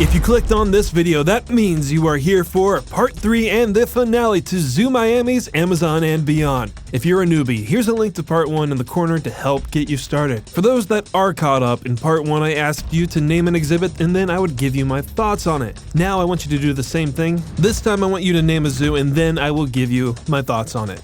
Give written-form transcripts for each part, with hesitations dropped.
If you clicked on this video, that means you are here for part 3 and the finale to Zoo Miami's Amazon and Beyond. If you're a newbie, here's a link to part 1 in the corner to help get you started. For those that are caught up, in part 1 I asked you to name an exhibit and then I would give you my thoughts on it. Now I want you to do the same thing. This time I want you to name a zoo and then I will give you my thoughts on it.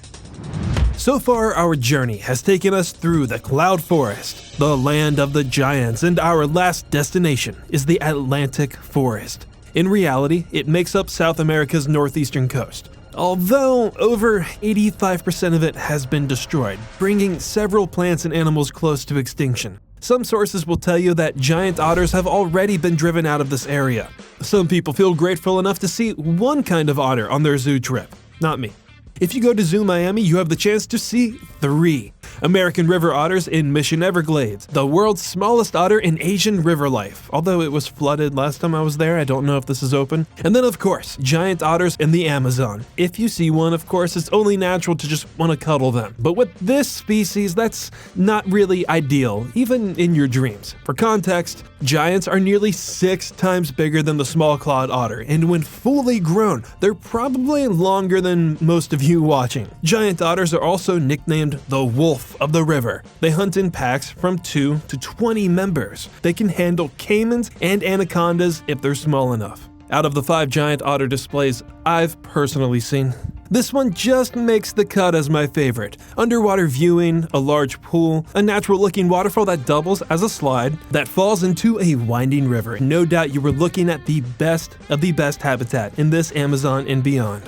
So far, our journey has taken us through the Cloud Forest, the land of the giants, and our last destination is the Atlantic Forest. In reality, it makes up South America's northeastern coast. Although over 85% of it has been destroyed, bringing several plants and animals close to extinction. Some sources will tell you that giant otters have already been driven out of this area. Some people feel grateful enough to see one kind of otter on their zoo trip. Not me. If you go to Zoo Miami, you have the chance to see 3 American river otters in Mission Everglades, the world's smallest otter in Asian river life. Although it was flooded last time I was there, I don't know if this is open. And then of course, giant otters in the Amazon. If you see one, of course, it's only natural to just want to cuddle them. But with this species, that's not really ideal, even in your dreams. For context, giants are nearly 6 times bigger than the small-clawed otter, and when fully grown, they're probably longer than most of you watching. Giant otters are also nicknamed the wolf of the river. They hunt in packs from 2 to 20 members. They can handle caimans and anacondas if they're small enough. Out of the 5 giant otter displays I've personally seen, this one just makes the cut as my favorite. Underwater viewing, a large pool, a natural-looking waterfall that doubles as a slide that falls into a winding river. No doubt you were looking at the best of the best habitat in this Amazon and beyond.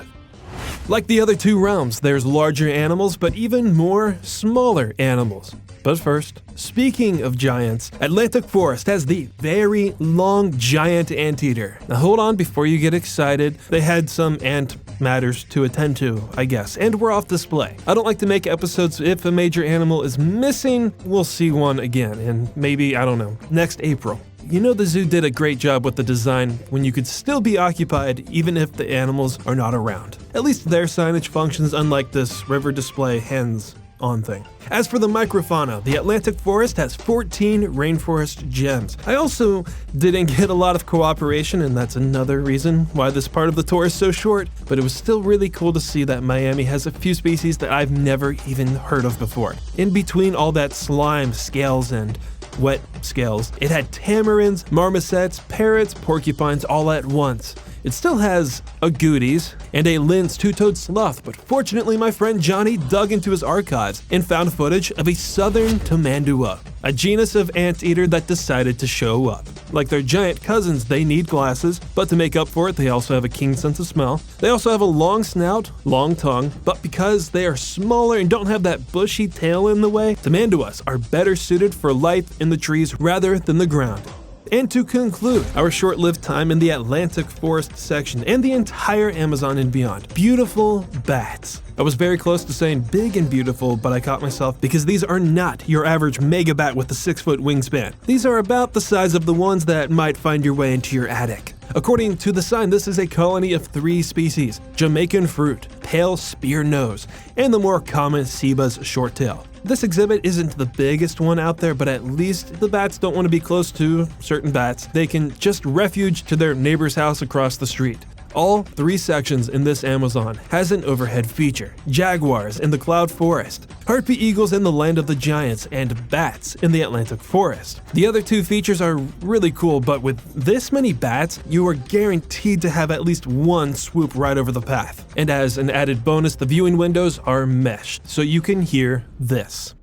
Like the other 2 realms, there's larger animals, but even more smaller animals. But first, speaking of giants, Atlantic Forest has the very long giant anteater. Now hold on before you get excited. They had some ant matters to attend to, I guess, and we're off display. I don't like to make episodes if a major animal is missing. We'll see one again, and maybe, I don't know, next April. You know, the zoo did a great job with the design when you could still be occupied even if the animals are not around. At least their signage functions unlike this river display hands-on thing. As for the microfauna, the Atlantic Forest has 14 rainforest gems. I also didn't get a lot of cooperation, and that's another reason why this part of the tour is so short, but it was still really cool to see that Miami has a few species that I've never even heard of before. In between all that slime, scales, and wet scales, it had tamarins, marmosets, parrots, porcupines all at once. It still has agoutis and a Linnaeus two-toed sloth, but fortunately my friend Johnny dug into his archives and found footage of a southern tamandua, a genus of anteater that decided to show up. Like their giant cousins, they need glasses, but to make up for it, they also have a keen sense of smell. They also have a long snout, long tongue, but because they are smaller and don't have that bushy tail in the way, tamanduas are better suited for life in the trees rather than the ground. And to conclude our short-lived time in the Atlantic Forest section and the entire Amazon and beyond, beautiful bats. I was very close to saying big and beautiful, but I caught myself because these are not your average mega bat with a 6-foot wingspan. These are about the size of the ones that might find your way into your attic. According to the sign, this is a colony of 3 species: Jamaican fruit, pale spear nose, and the more common Seba's short tail. This exhibit isn't the biggest one out there, but at least the bats don't want to be close to certain bats. They can just refuge to their neighbor's house across the street. All 3 sections in this Amazon has an overhead feature: jaguars in the Cloud Forest, harpy eagles in the Land of the Giants, and bats in the Atlantic Forest. The other 2 features are really cool, but with this many bats, you are guaranteed to have at least one swoop right over the path. And as an added bonus, the viewing windows are meshed, so you can hear this.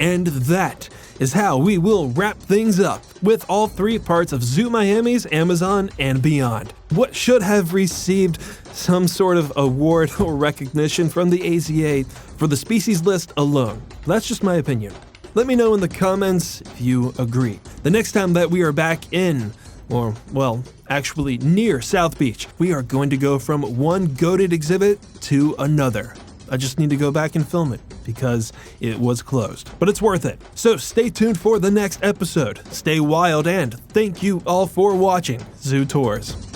And that is how we will wrap things up with all 3 parts of Zoo Miami's Amazon and Beyond. What should have received some sort of award or recognition from the AZA for the species list alone. That's just my opinion. Let me know in the comments if you agree. The next time that we are back in, or well, actually near South Beach, we are going to go from one goated exhibit to another. I just need to go back and film it because it was closed, but it's worth it. So stay tuned for the next episode. Stay wild, and thank you all for watching Zoo Tours.